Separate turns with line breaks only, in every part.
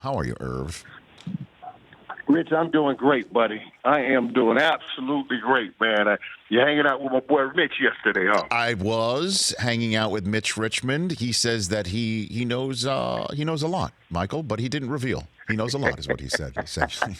How are you, Irv?
Rich, I'm doing great, buddy. I am doing absolutely great, man. You're hanging out with my boy Rich yesterday, huh?
I was hanging out with Mitch Richmond. He says that he knows a lot, Michael, but he didn't reveal. He knows a lot, is what he said, essentially.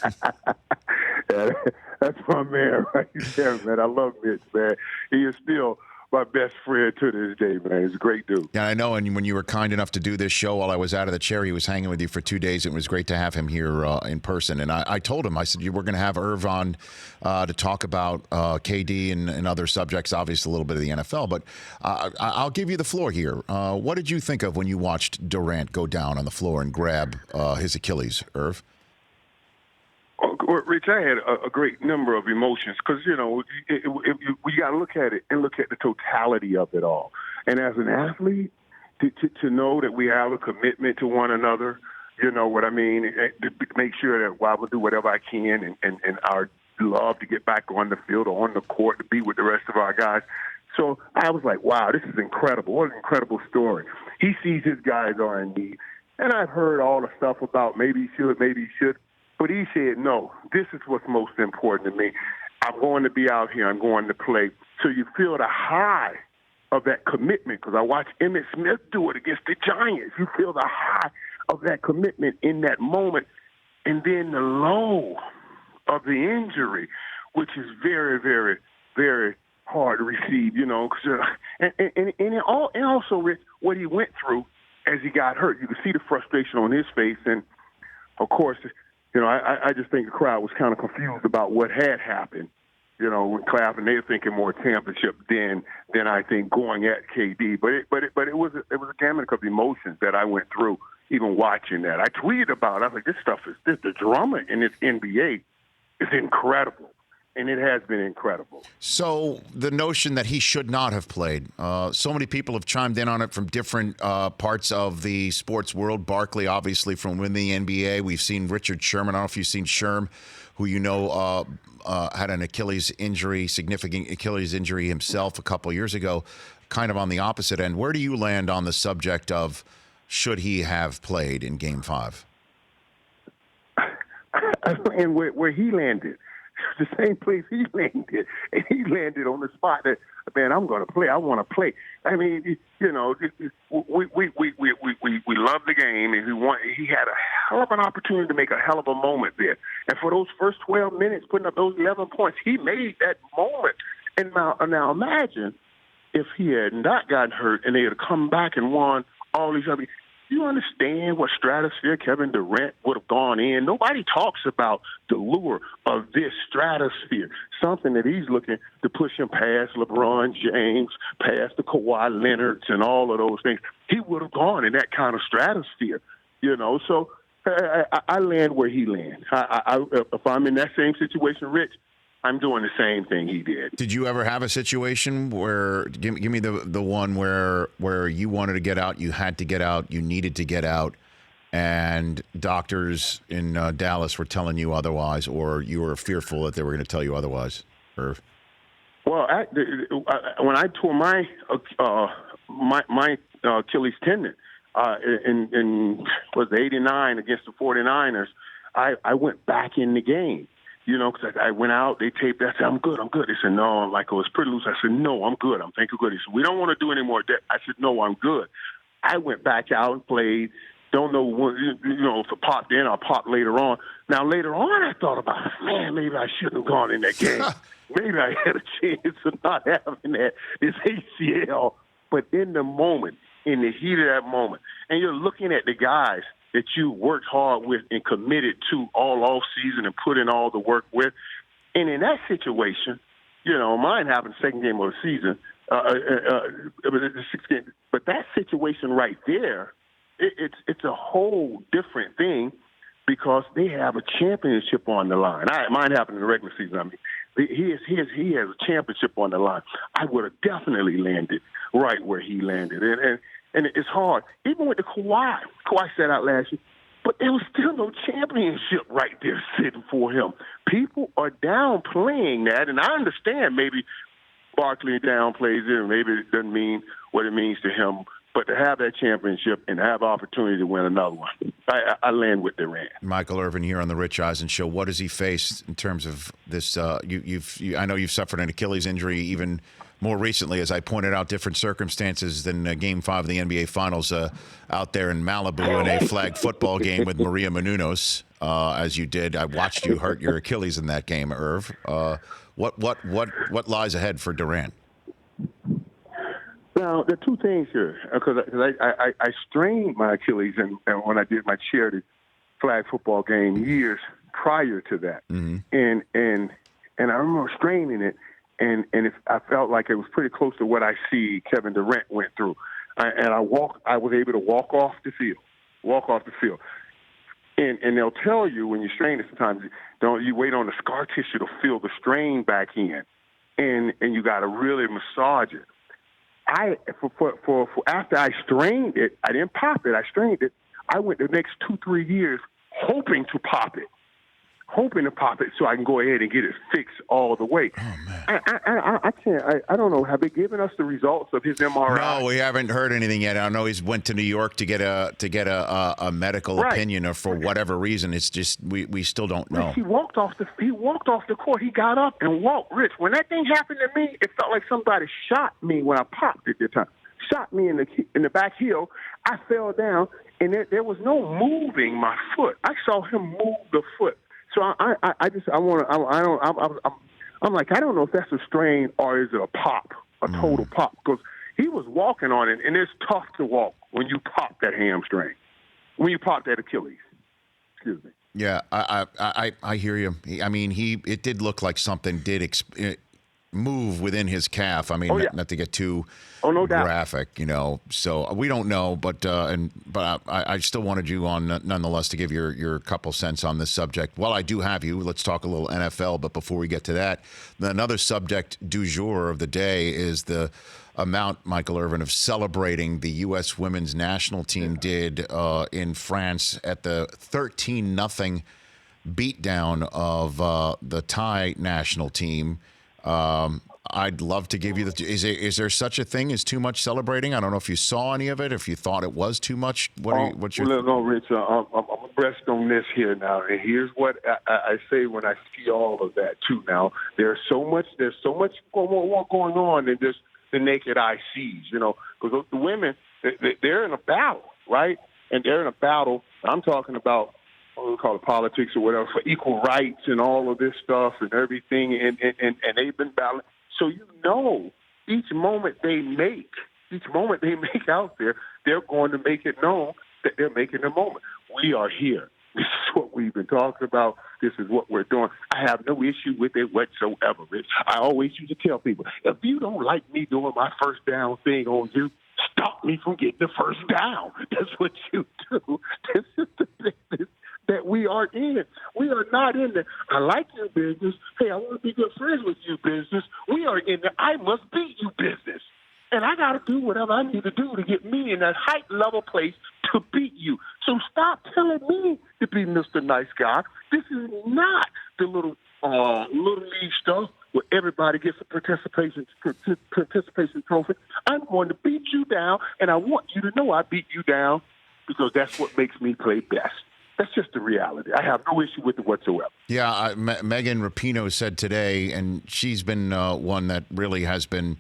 Yeah, that's my man right there, man. I love Mitch, man. He is still my best friend to this day, man. He's a great dude.
Yeah, I know. And when you were kind enough to do this show while I was out of the chair, he was hanging with you for 2 days. It was great to have him here in person. And I told him, I said, we're going to have Irv on to talk about KD and other subjects, obviously a little bit of the NFL. But I'll give you the floor here. What did you think of when you watched Durant go down on the floor and grab his Achilles, Irv?
Well, Rich, I had a great number of emotions because, we got to look at it and look at the totality of it all. And as an athlete, to know that we have a commitment to one another, you know what I mean, to make sure that I will do whatever I can and our love to get back on the field or on the court to be with the rest of our guys. So I was like, wow, this is incredible. What an incredible story. He sees his guys are in need. And I've heard all the stuff about maybe he should, maybe he should. But he said, no, this is what's most important to me. I'm going to be out here. I'm going to play. So you feel the high of that commitment because I watched Emmitt Smith do it against the Giants. You feel the high of that commitment in that moment. And then the low of the injury, which is very, very, very hard to receive, and also, Rich, what he went through as he got hurt. You could see the frustration on his face. And, of course, I just think the crowd was kind of confused about what had happened. When clapping, they were thinking more championship than I think going at KD. But it was a gamut of emotions that I went through even watching that. I tweeted about it. I was like, the drama in this NBA is incredible. And it has been incredible.
So the notion that he should not have played, so many people have chimed in on it from different parts of the sports world. Barkley, obviously, from within the NBA. We've seen Richard Sherman. I don't know if you've seen Sherm, who had an Achilles injury, significant Achilles injury himself a couple years ago, kind of on the opposite end. Where do you land on the subject of should he have played in Game 5?
And where he landed. The same place he landed, and he landed on the spot that, man, I'm going to play. I want to play. I mean, we love the game, and he had a hell of an opportunity to make a hell of a moment there. And for those first 12 minutes, putting up those 11 points, he made that moment. And now imagine if he had not gotten hurt and they had come back and won all these other. You understand what stratosphere Kevin Durant would have gone in? Nobody talks about the lure of this stratosphere, something that he's looking to push him past LeBron James, past the Kawhi Leonards and all of those things. He would have gone in that kind of stratosphere, So I land where he lands. If I'm in that same situation, Rich, I'm doing the same thing he did.
Did you ever have a situation where give me the one where you wanted to get out, you had to get out, you needed to get out, and doctors in Dallas were telling you otherwise, or you were fearful that they were going to tell you otherwise? Irv?
Well, when I tore my Achilles tendon in was '89 against the 49ers, I went back in the game. Because I went out, they taped. I said, I'm good. They said, no. It was pretty loose. I said, no, I'm good. I'm thinking good. He said, we don't want to do any more of that. I said, no, I'm good. I went back out and played. Don't know if it popped in or popped later on. Now, later on, I thought about, man, maybe I shouldn't have gone in that game. Maybe I had a chance of not having this ACL. But in the moment, in the heat of that moment, and you're looking at the guys that you worked hard with and committed to all off season and put in all the work with. And in that situation, mine happened second game of the season, the sixth game. But that situation right there, it's a whole different thing because they have a championship on the line. Mine happened in the regular season. I mean, he has a championship on the line. I would have definitely landed right where he landed. And it's hard. Even with the Kawhi sat out last year, but there was still no championship right there sitting for him. People are downplaying that, and I understand maybe Barkley downplays it, and maybe it doesn't mean what it means to him But to have that championship and have opportunity to win another one, I land with Durant.
Michael Irvin here on the Rich Eisen Show. What does he face in terms of this? I know you've suffered an Achilles injury even more recently, as I pointed out, different circumstances than Game 5 of the NBA Finals out there in Malibu in a flag football game with Maria Menounos, as you did. I watched you hurt your Achilles in that game, Irv. What lies ahead for Durant?
Now, there are two things here, because I strained my Achilles and when I did my charity flag football game years prior to that. Mm-hmm. And I remember straining it, and I felt like it was pretty close to what I see Kevin Durant went through. I was able to walk off the field. And they'll tell you when you strain it sometimes, you wait on the scar tissue to feel the strain back in, and you got to really massage it. For after I strained it, I didn't pop it. I strained it. I went the next 2-3 years hoping to pop it so I can go ahead and get it fixed all the way.
Oh, man.
I can't. I don't know. Have they given us the results of his MRI?
No, we haven't heard anything yet. I know he's went to New York to get a medical opinion, or for whatever reason. It's just we still don't know.
He walked off the court. He got up and walked. Rich, when that thing happened to me, it felt like somebody shot me when I popped at the time. Shot me in the back heel. I fell down, and there was no moving my foot. I saw him move the foot. So I'm like, I don't know if that's a strain or is it a pop, a total pop, because he was walking on it, and it's tough to walk when you pop that hamstring, when you pop that Achilles. Excuse me.
Yeah, I hear you. I mean, it did look like something did move within his calf. I mean, not to get too
no
graphic, So we don't know, but I still wanted you on nonetheless to give your couple cents on this subject. While I do have you, let's talk a little NFL. But before we get to that, another subject du jour of the day is the amount, Michael Irvin, of celebrating the U.S. women's national team did in France at the 13-0 beatdown of the Thai national team. I'd love to give you is there such a thing as too much celebrating? I don't know if you saw any of it, if you thought it was too much. What's your?
No, Rich, I'm abreast on this here now, and here's what I say when I see all of that too. Now there's so much going on than just the naked eye sees, because the women they're in a battle, right? And they're in a battle. I'm talking about what we call it politics or whatever, for equal rights and all of this stuff and everything, and they've been battling. So each moment they make out there, they're going to make it known that they're making the moment. We are here. This is what we've been talking about. This is what we're doing. I have no issue with it whatsoever, Rich. I always used to tell people, if you don't like me doing my first down thing on you, stop me from getting the first down. That's what you do. This is the business that we are in. We are not in the, I like your business. Hey, I want to be good friends with you business. We are in the, I must beat you business. And I got to do whatever I need to do to get me in that height level place to beat you. So stop telling me to be Mr. Nice Guy. This is not the little league stuff where everybody gets a participation trophy. I'm going to beat you down, and I want you to know I beat you down because that's what makes me play best. That's just the reality. I have no issue with it whatsoever.
Yeah, Megan Rapinoe said today, and she's been one that really has been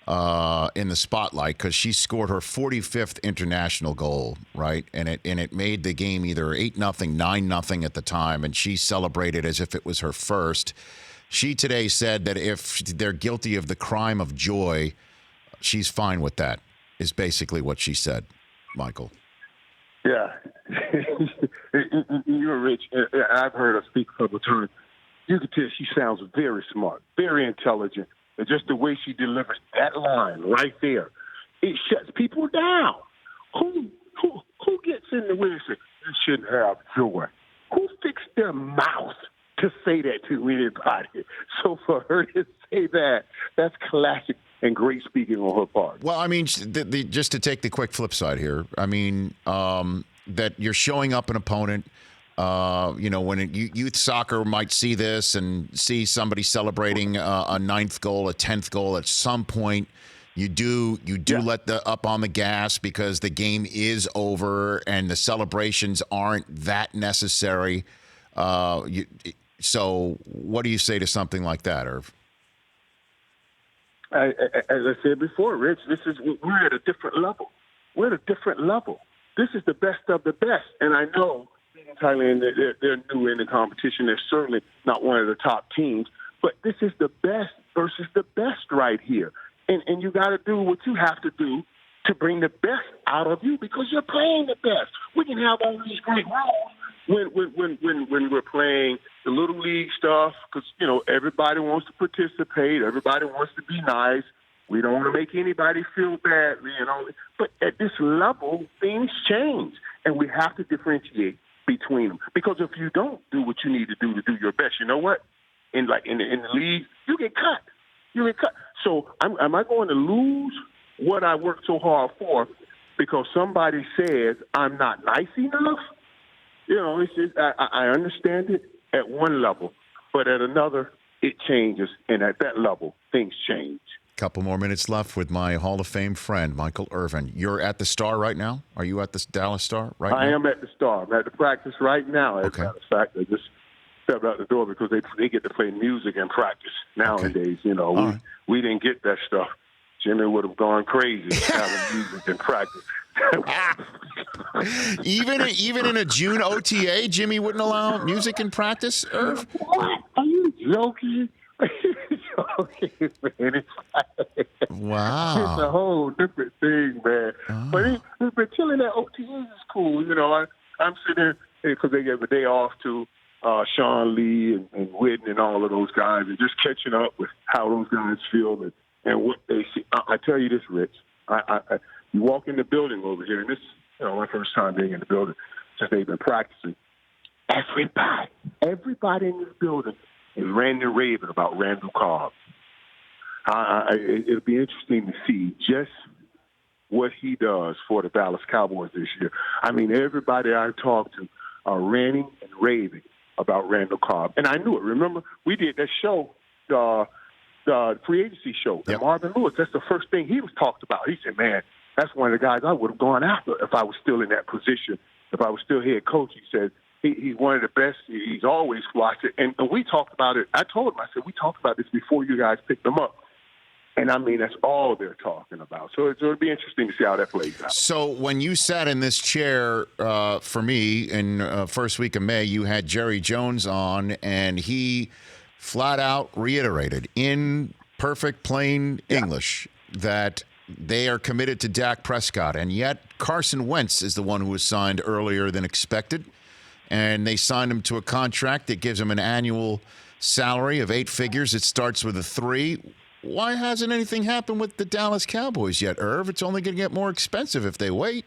in the spotlight because she scored her 45th international goal, right? And it made the game either 8-0, 9-0 at the time, and she celebrated as if it was her first. She today said that if they're guilty of the crime of joy, she's fine with that, is basically what she said, Michael.
Yeah. You're Rich. I've heard her speak a couple of times. You can tell she sounds very smart, very intelligent. And just the way she delivers that line right there, it shuts people down. Who gets in the way and says, you shouldn't have joy? Who fixed their mouth to say that to anybody? So for her to say that, that's classic and great speaking on her part.
Well, I mean, just to take the quick flip side here, I mean, that you're showing up an opponent, when youth soccer might see this and see somebody celebrating a 9th goal, a 10th goal at some point, You do let the up on the gas because the game is over and the celebrations aren't that necessary. So what do you say to something like that, Irv?
As I said before, Rich, we're at a different level. We're at a different level. This is the best of the best, and I know Thailand, they're new in the competition. They're certainly not one of the top teams, but this is the best versus the best right here. And you got to do what you have to do to bring the best out of you because you're playing the best. We can have all these great rules when we're playing the little league stuff because, everybody wants to participate. Everybody wants to be nice. We don't want to make anybody feel badly, But at this level, things change, and we have to differentiate between them. Because if you don't do what you need to do your best, you know what? In the league, you get cut. You get cut. So am I going to lose what I worked so hard for because somebody says I'm not nice enough? It's just, I understand it at one level, but at another, it changes. And at that level, things change.
Couple more minutes left with my Hall of Fame friend, Michael Irvin. You're at the Star right now? Are you at the Dallas Star right now?
I am at the Star. I'm at the practice right now. As a matter of fact, I just stepped out the door because they get to play music in practice nowadays.
Okay.
We didn't get that stuff. Jimmy would have gone crazy having music in practice.
Even in a June OTA, Jimmy wouldn't allow music in practice, Irv?
What? Are you joking? Man.
Wow.
It's a whole different thing, man. Oh. But chilling at OTAs is cool. I'm sitting there because they gave a day off to Sean Lee and Whitten and all of those guys and just catching up with how those guys feel and what they see. I tell you this, Rich. You walk in the building over here, and this is my first time being in the building since they've been practicing. Everybody in this building is ranting and raving about Randall Cobb. It'll be interesting to see just what he does for the Dallas Cowboys this year. I mean, everybody I talked to are ranting and raving about Randall Cobb. And I knew it. Remember, we did that show, the free agency show.
Yep.
And Marvin Lewis, that's the first thing he was talked about. He said, man, that's one of the guys I would have gone after if I was still in that position, if I was still head coach. He said, he's one of the best. He's always watched it. And we talked about it. I told him, I said, we talked about this before you guys picked him up. And, I mean, that's all they're talking about. So it'll be interesting to see how that plays out.
So when you sat in this chair for me in first week of May, you had Jerry Jones on, and he flat out reiterated in perfect plain English that they are committed to Dak Prescott. And yet Carson Wentz is the one who was signed earlier than expected. And they signed him to a contract that gives him an annual salary of 8 figures. It starts with a 3. Why hasn't anything happened with the Dallas Cowboys yet, Irv? It's only going to get more expensive if they wait.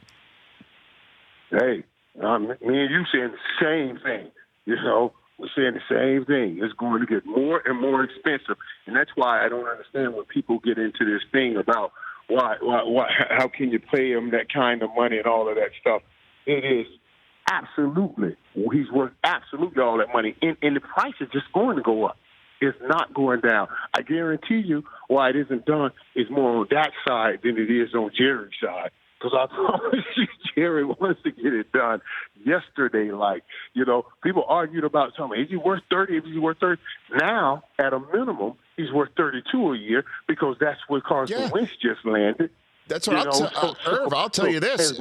Hey, me and you saying the same thing. We're saying the same thing. It's going to get more and more expensive. And that's why I don't understand when people get into this thing about why how can you pay him that kind of money and all of that stuff. It is absolutely, he's worth absolutely all that money. And the price is just going to go up. It's not going down. I guarantee you why it isn't done is more on that side than it is on Jerry's side. Because I promise you, Jerry wants to get it done yesterday. People argued about something. Is he worth 30? Is he worth 30? Now, at a minimum, he's worth 32 a year because that's what Carson Wentz just landed.
That's what Irv, I'll tell you this.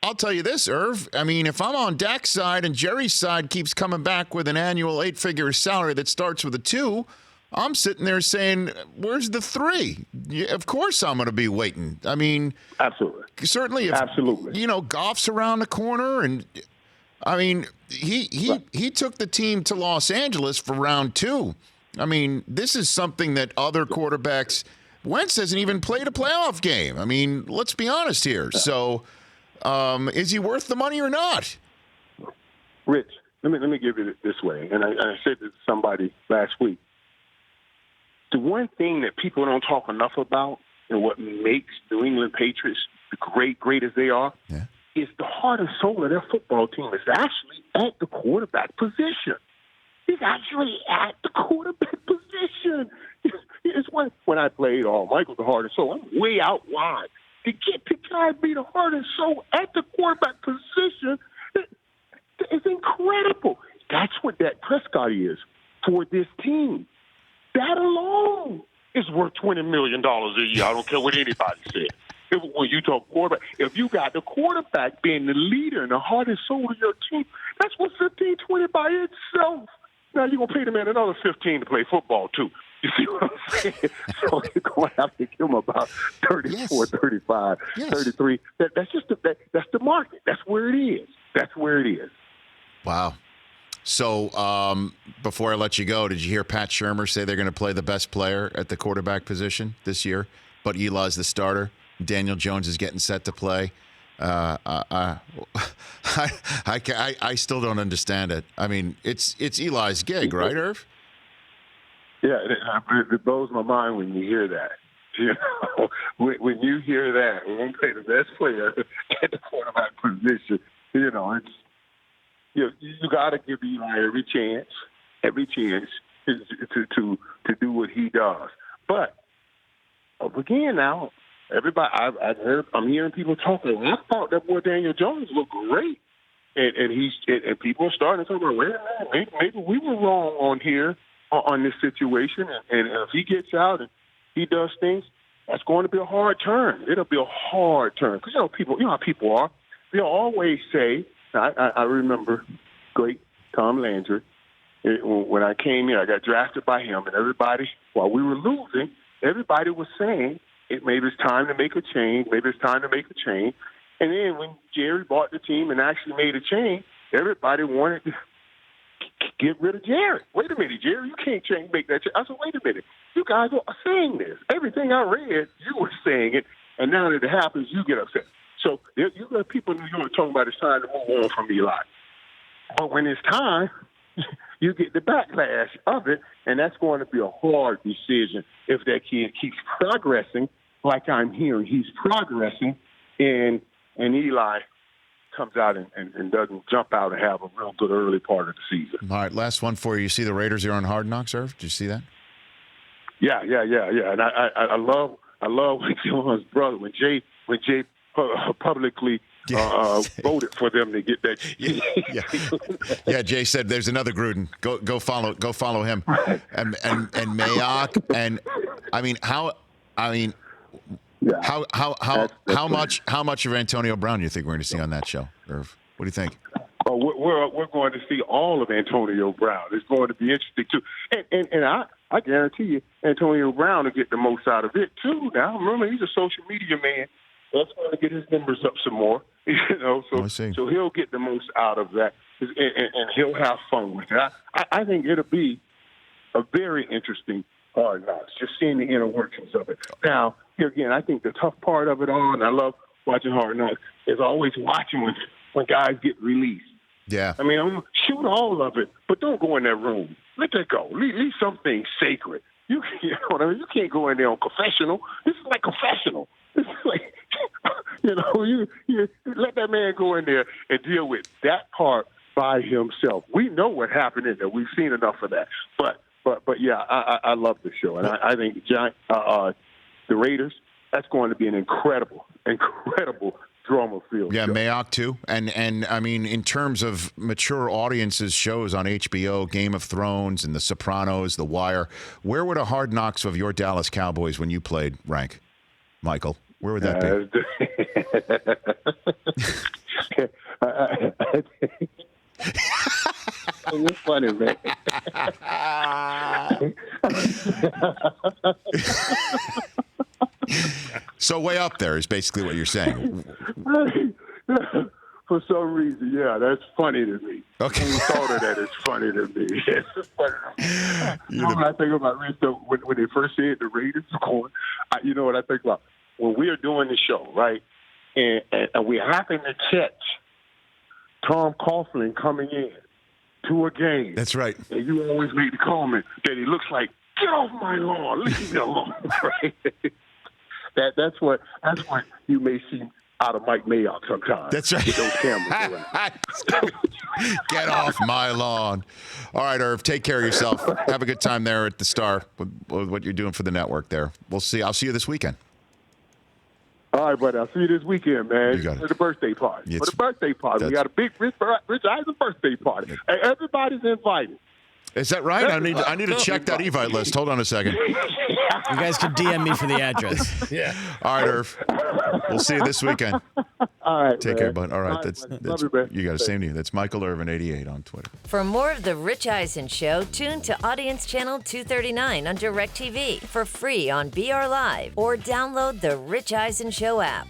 I'll tell you this, Irv. I mean, if I'm on Dak's side and Jerry's side keeps coming back with an annual 8-figure salary that starts with a 2, I'm sitting there saying, where's the 3? Of course I'm going to be waiting. I mean,
absolutely.
Certainly. Absolutely. Goff's around the corner. And, I mean, he took the team to Los Angeles for round 2. I mean, this is something that other quarterbacks – Wentz hasn't even played a playoff game. I mean, let's be honest here. So, is he worth the money or not?
Rich, let me give it this way, and I said this to somebody last week. The one thing that people don't talk enough about and what makes New England Patriots the great as they are is the heart and soul of their football team is actually at the quarterback position. He's actually at the quarterback position. It's when I played Michael's the heart and soul. I'm way out wide. To get the guy be the heart and soul at the quarterback position, it's incredible. That's what Dak Prescott is for this team. That alone is worth $20 million a year. I don't care what anybody said. When you talk quarterback, if you got the quarterback being the leader and the heart and soul of your team, that's worth 15, 20 by itself. Now you're going to pay the man another 15 to play football, too. You see what I'm saying? So you're going to have to give him about 34, 35, 33. That's just that's the market. That's where it is. That's where it is.
Wow. So before I let you go, did you hear Pat Shurmur say they're going to play the best player at the quarterback position this year? But Eli's the starter. Daniel Jones is getting set to play. I still don't understand it. I mean, it's Eli's gig, right, Irv?
Yeah, it blows my mind when you hear that. You know, when you hear that, we're going to play the best player at the quarterback position. You know, it's you got to give Eli every chance to do what he does. But again, now everybody, I'm hearing people talking. I thought that boy Daniel Jones looked great, and people are starting to talk about, well, maybe we were wrong on here on this situation, and if he gets out and he does things, that's going to be a hard turn. It'll be a hard turn because you know how people are. They'll always say. I remember great Tom Landry. When I came here, I got drafted by him, and everybody, while we were losing, everybody was saying maybe it's time to make a change. Maybe it's time to make a change. And then when Jerry bought the team and actually made a change, everybody wanted to get rid of Jerry. Wait a minute, Jerry, you can't make that change. I said, wait a minute. You guys are saying this. Everything I read, you were saying it, and now that it happens, you get upset. So you got people in New York talking about it's time to move on from Eli. But when it's time, you get the backlash of it, and that's going to be a hard decision if that kid keeps progressing like I'm hearing he's progressing, and Eli comes out and doesn't jump out and have a real good early part of the season.
All right, last one for you. You see the Raiders are on Hard Knocks, Irv? Did you see that?
Yeah. And I love John's brother when Jay publicly voted for them to get that.
Yeah. Jay said there's another Gruden. Go follow him.
Right.
And Mayock and how much of Antonio Brown do you think we're going to see on that show, Irv? What do you think?
Oh, we're going to see all of Antonio Brown. It's going to be interesting too, and I guarantee you, Antonio Brown will get the most out of it too. Now, remember, he's a social media man. That's going to get his numbers up some more, so he'll get the most out of that, and he'll have fun with it. I think it'll be a very interesting Hard Knocks, just seeing the inner workings of it. Now, here again, I think the tough part of it all, and I love watching Hard Knocks, is always watching when guys get released.
Yeah.
I mean, I'm gonna shoot all of it, but don't go in that room. Let that go. Leave something sacred. You know what I mean? You can't go in there on confessional. This is like confessional. This is like, you let that man go in there and deal with that part by himself. We know what happened in there. We've seen enough of that. But yeah, I love the show, and I think the Raiders. That's going to be an incredible drama-filled show.
Mayock too, and I mean, in terms of mature audiences, shows on HBO, Game of Thrones, and The Sopranos, The Wire. Where would a Hard Knocks of your Dallas Cowboys when you played rank, Michael? Where would that be?
You're funny, man.
So way up there is basically what you're saying.
For some reason, yeah, that's funny to me.
Okay.
When you thought of that, it's funny to me. It's funny to me. When I think about when they first said the Raiders were going, you know what I think about? When we are doing the show, right, and we happen to catch Tom Coughlin coming in to a game.
That's right.
And you always make the comment that he looks like, get off my lawn, leave me alone, right? That's what you may see out of Mike Mayock sometimes.
That's right.
With those cameras around.
Get off my lawn. All right, Irv, take care of yourself. Have a good time there at the Star with what you're doing for the network there. We'll see. I'll see you this weekend.
All right, buddy. I'll see you this weekend, man.
You got it.
For the birthday party.
It's-
For the birthday party. We got a big Rich Eisen birthday party. Hey, everybody's invited.
Is that right? I need to check that Evite list. Hold on a second.
You guys can DM me for the address.
Yeah. All right, Irv. We'll see you this weekend.
All right,
Take
man.
care, bud. All right. That's
Love you, man.
you got to same to you. That's Michael Irvin 88 on Twitter.
For more of The Rich Eisen Show, tune to Audience Channel 239 on DirecTV for free on BR Live or download the Rich Eisen Show app.